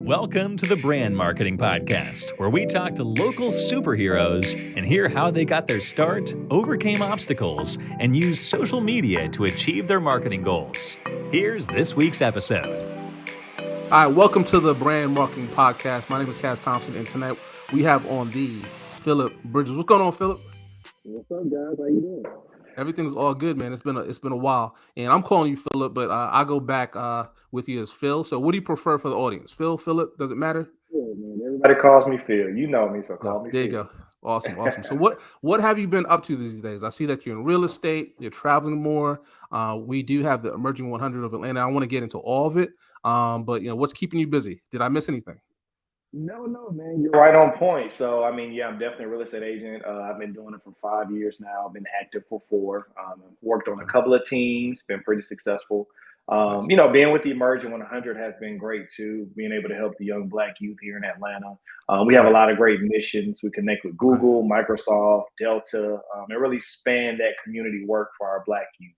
Welcome to the Brand Marketing Podcast, where we talk to local superheroes and hear how they got their start, overcame obstacles, and used social media to achieve their marketing goals. Here's this week's episode. All right, welcome to the Brand Marketing Podcast. My name is Cas Thompson, and tonight we have on the Phillip Bridges. What's going on, Phillip? What's up, guys? How you doing? Everything's all good, man. It's been a while, and I'm calling you Phillip, but I go back with you as Phil. So, what do you prefer for the audience? Phil, Phillip? Does it matter? Yeah, man. Everybody calls me Phil. You know me, so call me there Phil. you go. Awesome. So, what have you been up to these days? I see that you're in real estate. You're traveling more. We do have the Emerging 100 of Atlanta. I want to get into all of it, but what's keeping you busy? Did I miss anything? No, man. You're right on point. So, I'm definitely a real estate agent. I've been doing it for 5 years now. I've been active for 4. I've worked on a couple of teams, been pretty successful. Being with the Emerging 100 has been great too, being able to help the young Black youth here in Atlanta. We have a lot of great missions. We connect with Google, Microsoft, Delta, and really span that community work for our Black youth.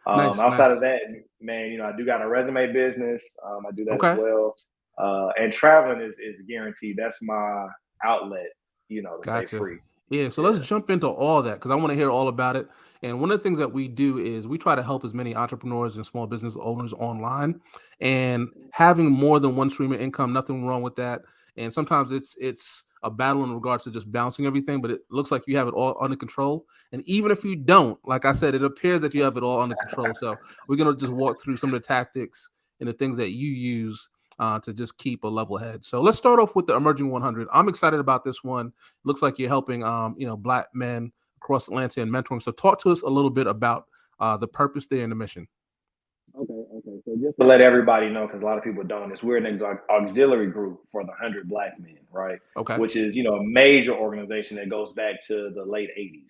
Outside of that, man, I do got a resume business. I do that as well. And traveling is guaranteed. That's my outlet, to stay free. Yeah, so let's jump into all that because I want to hear all about it. And one of the things that we do is we try to help as many entrepreneurs and small business owners online, and having more than one stream of income, nothing wrong with that. And sometimes it's a battle in regards to just balancing everything, but it looks like you have it all under control. And even if you don't, like I said, it appears that you have it all under control. So we're going to just walk through some of the tactics and the things that you use to just keep a level head. So let's start off with the Emerging 100. I'm excited about this one. Looks like you're helping, Black men across Atlanta and mentoring. So talk to us a little bit about the purpose there and the mission. Okay. So just to let everybody know, because a lot of people don't, is we're an auxiliary group for the 100 Black men, right? Okay. Which is, a major organization that goes back to the late 80s.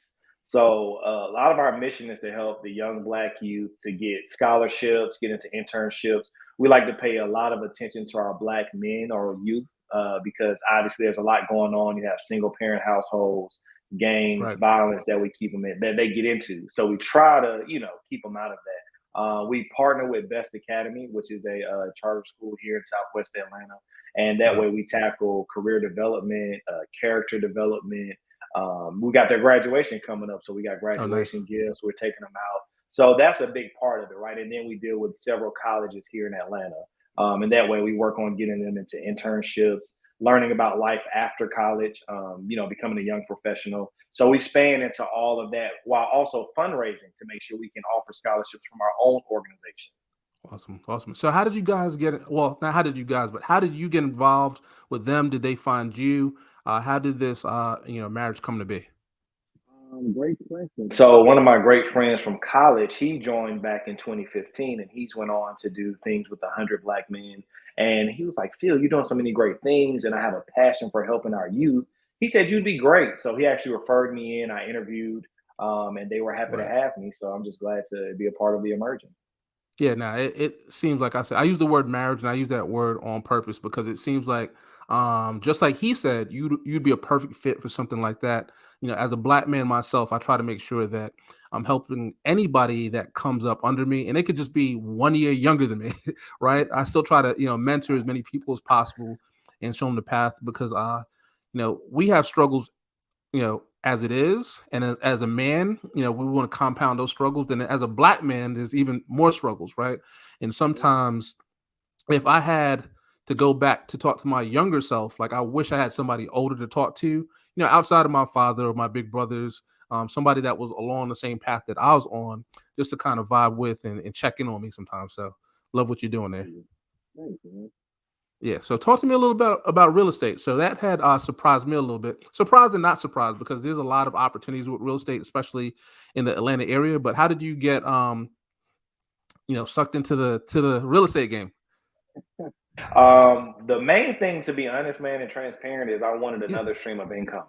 So a lot of our mission is to help the young Black youth to get scholarships, get into internships. We like to pay a lot of attention to our Black men or youth because obviously there's a lot going on. You have single parent households, gangs, violence that we keep them in, that they get into. So we try to, keep them out of that. We partner with Best Academy, which is a charter school here in Southwest Atlanta. And that way we tackle career development, character development. We got their graduation coming up. So we got graduation gifts. We're taking them out. So that's a big part of it, right? And then we deal with several colleges here in Atlanta. And that way we work on getting them into internships, learning about life after college, becoming a young professional. So we span into all of that while also fundraising to make sure we can offer scholarships from our own organization. Awesome. So how did you guys get it? Well, not how did you guys, but how did you get involved with them? Did they find you? How did this, marriage come to be? Great question. So one of my great friends from college, he joined back in 2015, and he's went on to do things with 100 Black men. And he was like, Phil, you're doing so many great things, and I have a passion for helping our youth. He said, you'd be great. So he actually referred me in. I interviewed, and they were happy to have me. So I'm just glad to be a part of the Emerging. Yeah, it seems like I said, I use the word marriage, and I use that word on purpose because it seems like, just like he said, you'd be a perfect fit for something like that. As a Black man myself, I try to make sure that I'm helping anybody that comes up under me, and it could just be 1 year younger than me, right? I still try to, mentor as many people as possible and show them the path because, we have struggles, as it is. And as a man, we want to compound those struggles. Then as a Black man, there's even more struggles, right? And sometimes if I had to go back to talk to my younger self, like I wish I had somebody older to talk to, outside of my father or my big brothers, somebody that was along the same path that I was on, just to kind of vibe with and check in on me sometimes. So love what you're doing there. Thanks, man. Yeah. So talk to me a little bit about real estate. So that had surprised me a little bit. Surprised and not surprised because there's a lot of opportunities with real estate, especially in the Atlanta area. But how did you get sucked into the real estate game? The main thing, to be honest, man, and transparent, is I wanted another stream of income.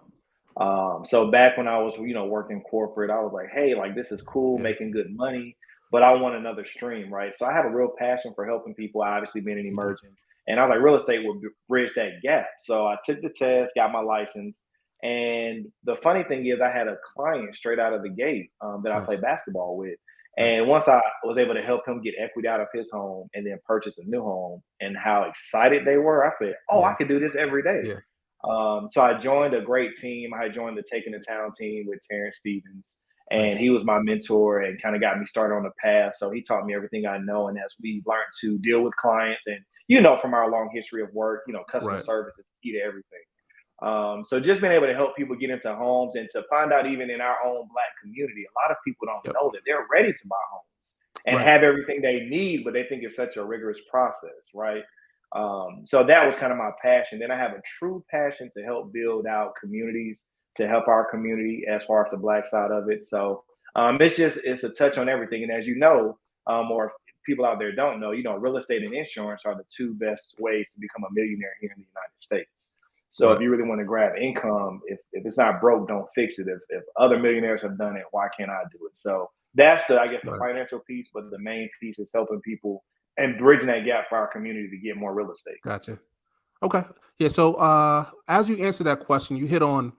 So back when I was, working corporate, I was like, hey, like this is cool, making good money, but I want another stream, right? So I have a real passion for helping people, obviously being an Emerging. And I was like, real estate would bridge that gap. So I took the test, got my license. And the funny thing is I had a client straight out of the gate that I play basketball with. Nice. And once I was able to help him get equity out of his home and then purchase a new home, and how excited they were, I said, "Oh, I Yeah. could do this every day." Yeah. So I joined a great team. I joined the Taking the Town team with Terrence Stevens, and Nice. he was my mentor and kind of got me started on the path. So he taught me everything I know. And as we learned to deal with clients, and from our long history of work, customer Right. service is key to everything. So just being able to help people get into homes, and to find out, even in our own Black community, a lot of people don't Yep. know that they're ready to buy homes and Right. have everything they need, but they think it's such a rigorous process, right? So that was kind of my passion. Then I have a true passion to help build out communities, to help our community as far as the Black side of it. So it's a touch on everything. And as you know, or people out there don't know, real estate and insurance are the two best ways to become a millionaire here in the United States. So if Right. you really want to grab income, if it's not broke, don't fix it. If other millionaires have done it, why can't I do it? So that's I guess, the Right. financial piece, but the main piece is helping people and bridging that gap for our community to get more real estate. Gotcha. Okay. Yeah. So as you answer that question, you hit on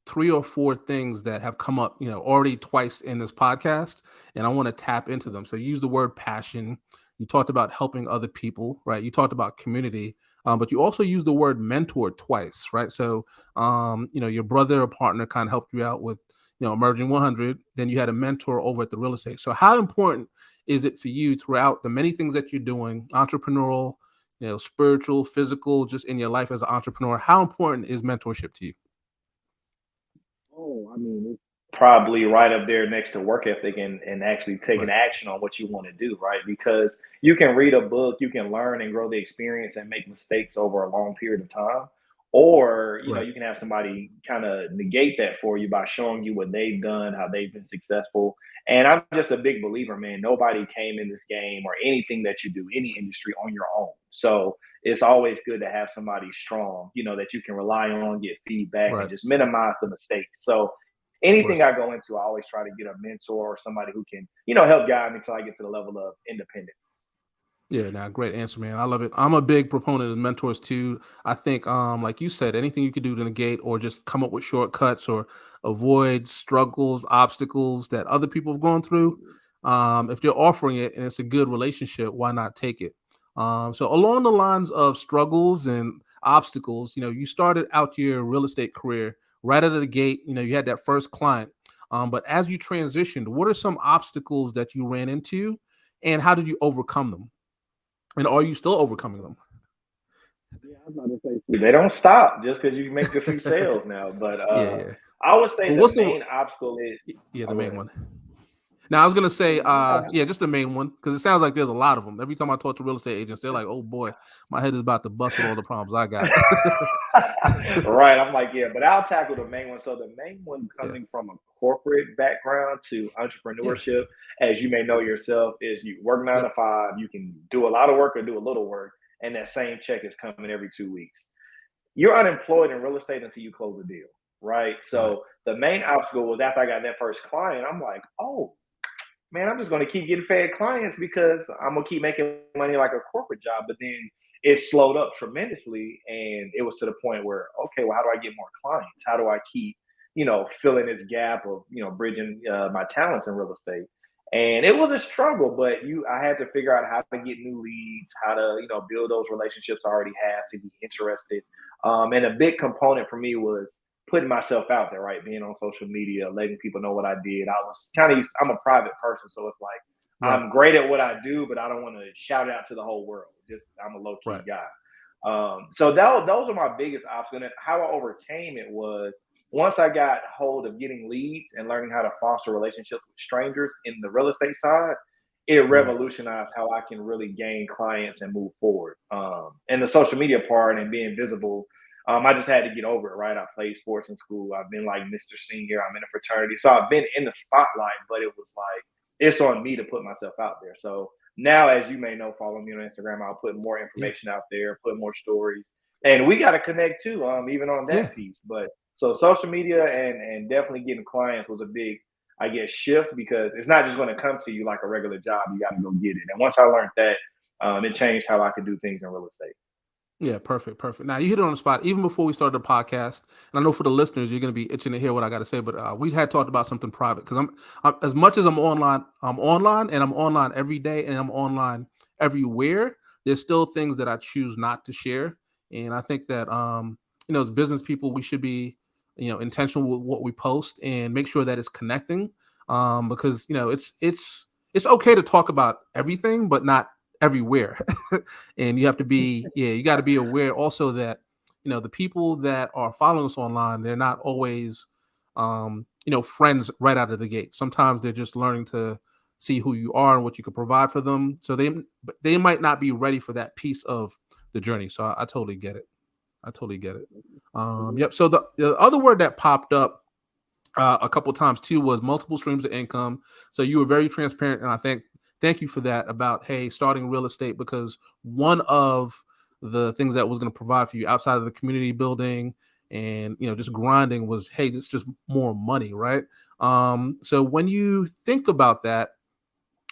three or four things that have come up, already twice in this podcast, and I want to tap into them. So you use the word passion. You talked about helping other people, right? You talked about community, but you also used the word mentor twice, right? So your brother or partner kind of helped you out with, Emerging 100. Then you had a mentor over at the real estate. So how important is it for you throughout the many things that you're doing, entrepreneurial, spiritual, physical, just in your life as an entrepreneur? How important is mentorship to you? Oh, I mean, it's probably right up there next to work ethic, and actually taking Right. action on what you want to do, right? Because you can read a book, you can learn and grow the experience and make mistakes over a long period of time. Or, Right. you can have somebody kind of negate that for you by showing you what they've done, how they've been successful. And I'm just a big believer, man. Nobody came in this game or anything that you do, any industry, on your own. So it's always good to have somebody strong, that you can rely on, get feedback, and Right. just minimize the mistakes. So Of anything course. I go into, I always try to get a mentor or somebody who can, help guide me till I get to the level of independence. Yeah, now great answer, man. I love it. I'm a big proponent of mentors too. I think, like you said, anything you could do to negate or just come up with shortcuts or avoid struggles, obstacles that other people have gone through. If they're offering it and it's a good relationship, why not take it? So along the lines of struggles and obstacles, you started out your real estate career right out of the gate. You had that first client. But as you transitioned, what are some obstacles that you ran into, and how did you overcome them? And are you still overcoming them? Yeah, I was about to say, they don't stop just because you make a few sales now. But Yeah, yeah. I would say Well, the what's the main obstacle is, yeah, the oh, go main ahead. one? Now, I was gonna say, Yeah. yeah, just the main one, because it sounds like there's a lot of them. Every time I talk to real estate agents, they're like, "Oh boy, my head is about to bust with all the problems I got." Right. I'm like, yeah, but I'll tackle the main one. So the main one, Yeah, coming from a corporate background to yeah, entrepreneurship, as you may know yourself, is you work nine yep, to five, you can do a lot of work or do a little work, and that same check is coming every 2 weeks. You're unemployed in real estate until you close a deal, right? right, So the main obstacle was, after I got that first client, I'm like, oh man, I'm just going to keep getting fed clients because I'm going to keep making money like a corporate job. But then it slowed up tremendously. And it was to the point where, okay, well, how do I get more clients? How do I keep, filling this gap of, bridging my talents in real estate? And it was a struggle, but I had to figure out how to get new leads, how to, build those relationships I already have to be interested. And a big component for me was putting myself out there, right? Being on social media, letting people know what I did. I was kind of used, I'm a private person, so it's like right, I'm great at what I do, but I don't want to shout it out to the whole world. Just I'm a low key right, guy. So those are my biggest obstacles. And how I overcame it was, once I got hold of getting leads and learning how to foster relationships with strangers in the real estate side, it right, revolutionized how I can really gain clients and move forward. And the social media part and being visible, I just had to get over it, right? I played sports in school. I've been like Mr. Senior. I'm in a fraternity. So I've been in the spotlight, but it was like, it's on me to put myself out there. So now, as you may know, follow me on Instagram. I'll put more yeah, information out there, put more stories. And we got to connect too, even on yeah. that piece. But so social media and definitely getting clients was a big, I guess, shift, because it's not just going to come to you like a regular job. You got to go get it. And once I learned that, it changed how I could do things in real estate. Yeah, perfect. Now you hit it on the spot. Even before we started the podcast, and I know for the listeners, you're going to be itching to hear what I got to say. But we had talked about something private because I'm as much as I'm online, and I'm online every day, and I'm online everywhere. There's still things that I choose not to share, and I think that as business people, we should be intentional with what we post and make sure that it's connecting. Because it's okay to talk about everything, but not everywhere. And you have to be you got to be aware also that the people that are following us online, they're not always friends right out of the gate. Sometimes they're just learning to see who you are and what you can provide for them, so they might not be ready for that piece of the journey. So I totally get it. Yep. So the other word that popped up a couple times too was multiple streams of income. So you were very transparent, and I thank you for that about starting real estate, because one of the things that was going to provide for you outside of the community building and just grinding was it's just more money, right? So when you think about that,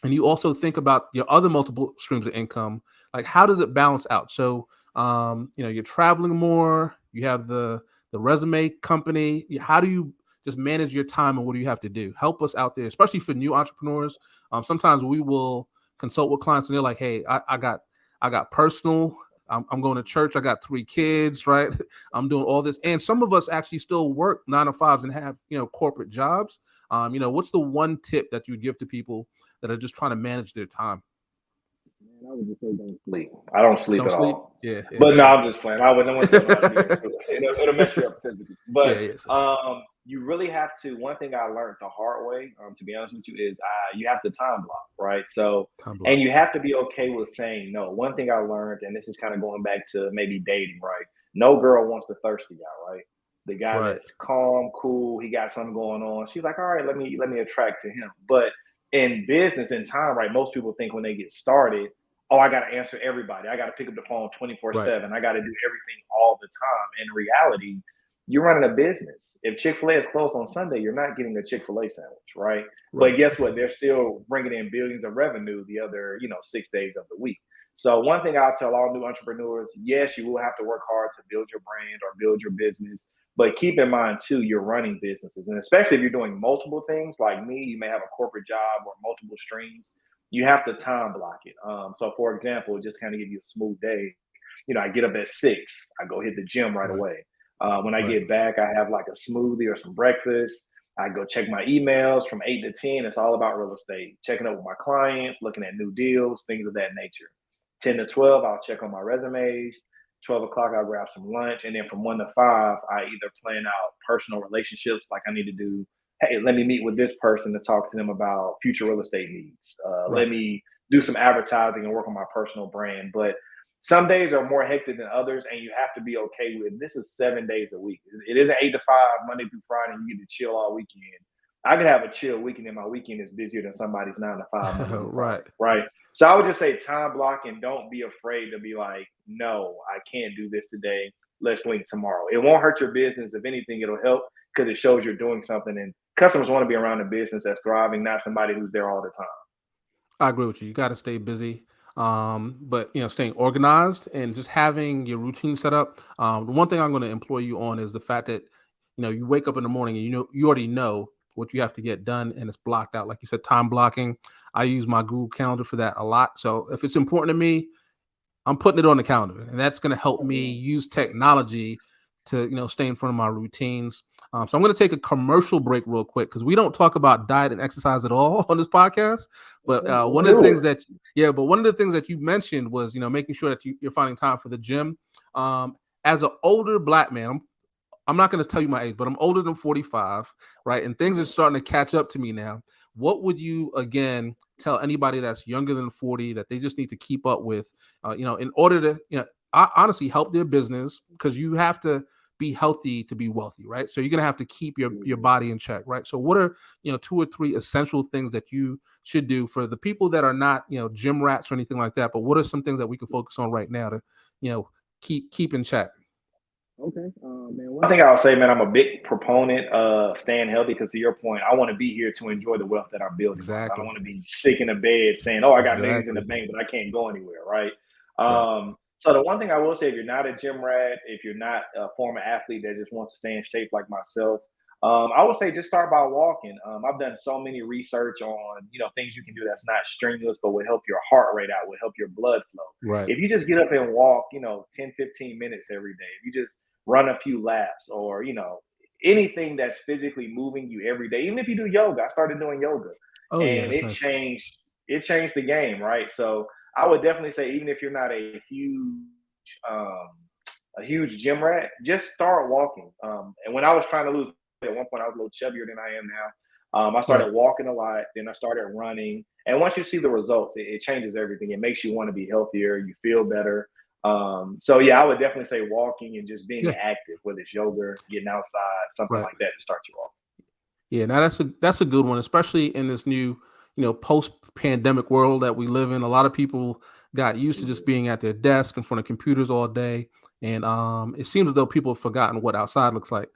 and you also think about your other multiple streams of income, like how does it balance out? So you're traveling more, you have the resume company. How do you just manage your time, and what do you have to do? Help us out there, especially for new entrepreneurs. Sometimes we will consult with clients and they're like, hey, I got personal, I'm going to church, I got 3 kids, right? I'm doing all this, and some of us actually still work 9 to 5s and have corporate jobs. What's the one tip that you would give to people that are just trying to manage their time? Man, I would just say don't sleep. I don't sleep Don't at sleep. all. Yeah. But no, I'm just playing. I wouldn't tell nobody to do it. It'll mess you up physically. But Yeah. you really have to. One thing I learned the hard way, to be honest with you, is you have to time block, right? So, Time and block. you have to be okay with saying no. One thing I learned, and this is kind of going back to maybe dating, right? No girl wants the thirsty guy, right? The guy Right. that's calm, cool, he got something going on. She's like, all right, let me attract to him. But in business in time, right? Most people think when they get started, oh, I got to answer everybody. I got to pick up the phone Right. 24/7. I got to do everything all the time. In reality, you're running a business. If Chick-fil-A is closed on Sunday, you're not getting a Chick-fil-A sandwich, right? Right. But guess what? They're still bringing in billions of revenue the other, 6 days of the week. So one thing I'll tell all new entrepreneurs, yes, you will have to work hard to build your brand or build your business. But keep in mind too, you're running businesses. And especially if you're doing multiple things like me, you may have a corporate job or multiple streams, you have to time block it. So for example, just kind of give you a smooth day. I get up at 6, I go hit the gym right Right. away. When I Right. get back, I have like a smoothie or some breakfast. I go check my emails from 8 to 10. It's all about real estate, checking up with my clients, looking at new deals, things of that nature. 10 to 12, I'll check on my resumes. 12 o'clock, I'll grab some lunch. And then from 1 to 5, I either plan out personal relationships, like I need to do, hey, let me meet with this person to talk to them about future real estate needs. Let Right. me do some advertising and work on my personal brand. But some days are more hectic than others, and you have to be okay with this is 7 days a week. It isn't 8 to 5, Monday through Friday, and you get to chill all weekend. I could have a chill weekend, and my weekend is busier than somebody's 9 to 5, Monday through Right. Friday, right? So I would just say time block and don't be afraid to be like, no, I can't do this today. Let's link tomorrow. It won't hurt your business. If anything, it'll help because it shows you're doing something. And customers want to be around a business that's thriving, not somebody who's there all the time. I agree with you. You got to stay busy, but staying organized and just having your routine set up. The one thing I'm going to employ you on is the fact that you wake up in the morning and you already know what you have to get done, and it's blocked out. Like you said, time blocking. I use my Google Calendar for that a lot. So if it's important to me, I'm putting it on the calendar, and that's going to help me use technology to stay in front of my routines. So I'm going to take a commercial break real quick because we don't talk about diet and exercise at all on this podcast. But one of the things that you mentioned was making sure that you're finding time for the gym. As an older black man, I'm not going to tell you my age, but I'm older than 45, right? And things are starting to catch up to me now. What would you again tell anybody that's younger than 40 that they just need to keep up with, in order to, honestly help their business, because you have to be healthy to be wealthy, right? So you're going to have to keep your body in check, right? So what are, 2 or 3 essential things that you should do for the people that are not, gym rats or anything like that, but what are some things that we can focus on right now to, keep in check? Okay, man. One thing I'll say, man, I'm a big proponent of staying healthy because, to your point, I want to be here to enjoy the wealth that I'm building, right? I don't Exactly. want to be sick in the bed saying, "Oh, I got millions in the Exactly. bank, but I can't go anywhere," right? Right. So the one thing I will say, if you're not a gym rat, if you're not a former athlete that just wants to stay in shape like myself, I would say just start by walking. I've done so many research on things you can do that's not strenuous, but will help your heart rate out, will help your blood flow. Right. If you just get up and walk, 10, 15 minutes every day, if you just run a few laps, or anything that's physically moving you every day, even if you do yoga. I started doing yoga, Oh yeah, and that's nice. it changed the game, right? So I would definitely say, even if you're not um, a huge gym rat, just start walking. And when I was trying to lose weight, at one point, I was a little chubbier than I am now. I Right. started walking a lot, then I started running. And once you see the results, it changes everything. It makes you want to be healthier. You feel better. So yeah, I would definitely say walking and just being Yeah. active, whether it's yoga, getting outside, something Right. like that to start you off. Yeah, now that's a good one, especially in this new, post-pandemic world that we live in. A lot of people got used to just Mhm. being at their desk in front of computers all day, and it seems as though people have forgotten what outside looks like.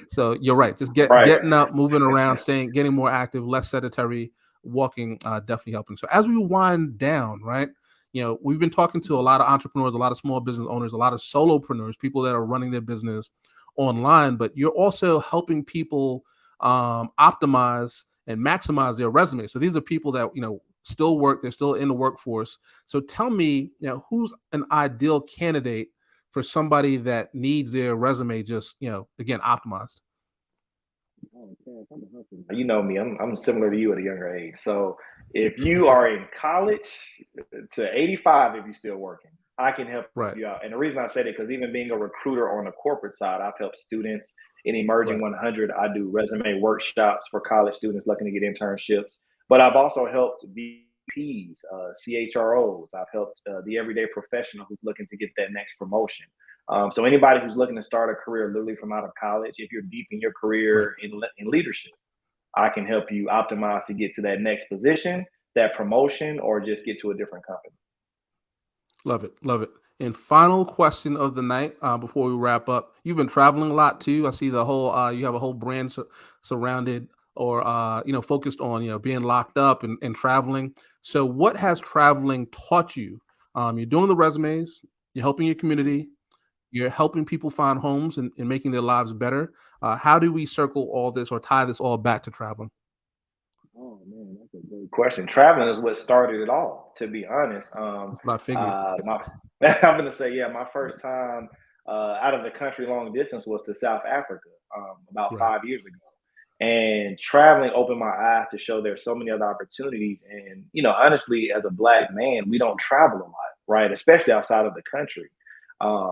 So you're right. Just Right. getting up, moving around, getting more active, less sedentary, walking, definitely helping. So as we wind down, right? We've been talking to a lot of entrepreneurs, a lot of small business owners, a lot of solopreneurs, people that are running their business online, but you're also helping people optimize and maximize their resume. So these are people that still work, they're still in the workforce. So tell me, who's an ideal candidate for somebody that needs their resume just again optimized. Oh, man, I'm a hustler. You know me, I'm similar to you at a younger age. So if you are in college to 85, if you're still working, I can help Right, you out. And the reason I say that, because even being a recruiter on the corporate side, I've helped students in Emerging right, 100. I do resume workshops for college students looking to get internships. But I've also helped VPs, CHROs. I've helped the everyday professional who's looking to get that next promotion. So anybody who's looking to start a career literally from out of college, if you're deep in your right. career in leadership, I can help you optimize to get to that next position, that promotion, or just get to a different company. Love it, love it. And final question of the night before we wrap up. You've been traveling a lot too. I see the whole you have a whole brand surrounded or focused on being locked up and traveling. So what has traveling taught you? You're doing the resumes, you're helping your community, you're helping people find homes and making their lives better. How do we circle all this or tie this all back to traveling? Oh man, that's a great question. Traveling is what started it all, to be honest. That's what I figured. My I'm gonna say, yeah, my first time out of the country long distance was to South Africa, about Right, 5 years ago. And traveling opened my eyes to show there's so many other opportunities. And honestly, as a black man, we don't travel a lot, right? Especially outside of the country.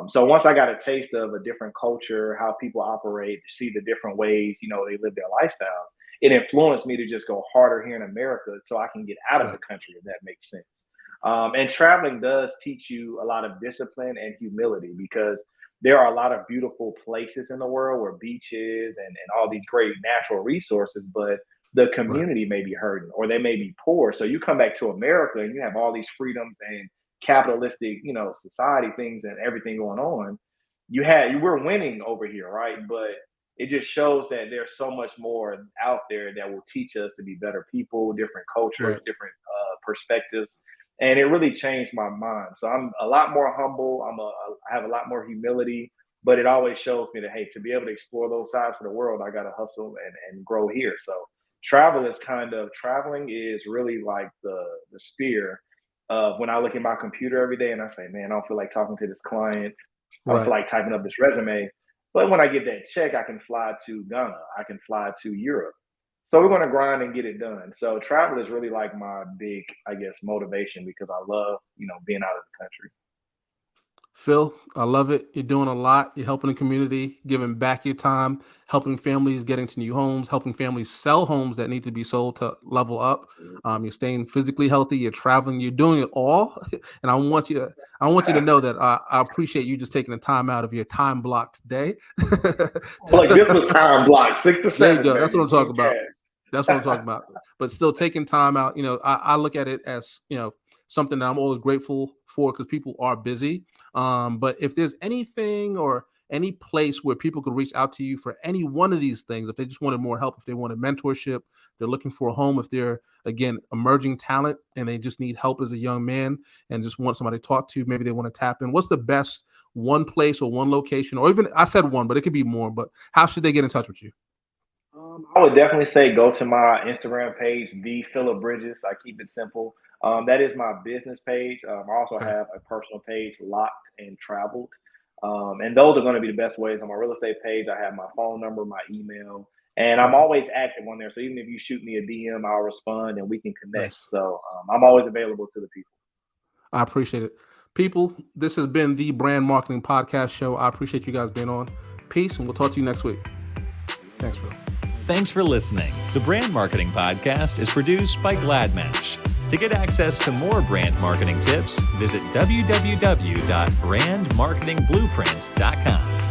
So once I got a taste of a different culture, how people operate, see the different ways they live their lifestyles, it influenced me to just go harder here in America so I can get out of the right, country, if that makes sense. And traveling does teach you a lot of discipline and humility, because there are a lot of beautiful places in the world where beaches and all these great natural resources, but the right, community may be hurting or they may be poor. So you come back to America and you have all these freedoms and capitalistic, society things and everything going on. You were winning over here, right? But it just shows that there's so much more out there that will teach us to be better people, different cultures, right. different perspectives, and it really changed my mind. So I'm a lot more humble. I have a lot more humility, but it always shows me that, hey, to be able to explore those sides of the world, I got to hustle and grow here. So traveling is really like the spear of when I look at my computer every day and I say, man, I don't feel like talking to this client. I don't feel Right. like typing up this resume. But when I get that check, I can fly to Ghana. I can fly to Europe. So we're going to grind and get it done. So travel is really like my big, I guess, motivation, because I love, being out of the country. Phil, I love it. You're doing a lot. You're helping the community, giving back your time, helping families get into new homes, helping families sell homes that need to be sold to level up. You're staying physically healthy. You're traveling. You're doing it all, and I want you to know that I appreciate you just taking the time out of your time block today. Like this was time blocked, six to There you seven, go. That's what baby. I'm talking King about. That's what I'm talking Cat. about. But still taking time out, I look at it as, something that I'm always grateful for because people are busy. But if there's anything or any place where people could reach out to you for any one of these things, if they just wanted more help, if they wanted mentorship, they're looking for a home, if they're, again, emerging talent and they just need help as a young man and just want somebody to talk to, maybe they want to tap in, what's the best one place or one location, or even, I said one, but it could be more, but how should they get in touch with you? I would definitely say go to my Instagram page, the Phillip Bridges. I keep it simple. That is my business page. I also Okay. have a personal page, Locked and Traveled. And those are going to be the best ways. On my real estate page, I have my phone number, my email, and I'm Perfect. always active on there. So even if you shoot me a DM, I'll respond and we can connect. Nice. So I'm always available to the people. I appreciate it. People, this has been the Brand Marketing Podcast Show. I appreciate you guys being on. Peace, and we'll talk to you next week. Thanks, bro. Thanks for listening. The Brand Marketing Podcast is produced by Gladmash. To get access to more brand marketing tips, visit www.brandmarketingblueprint.com.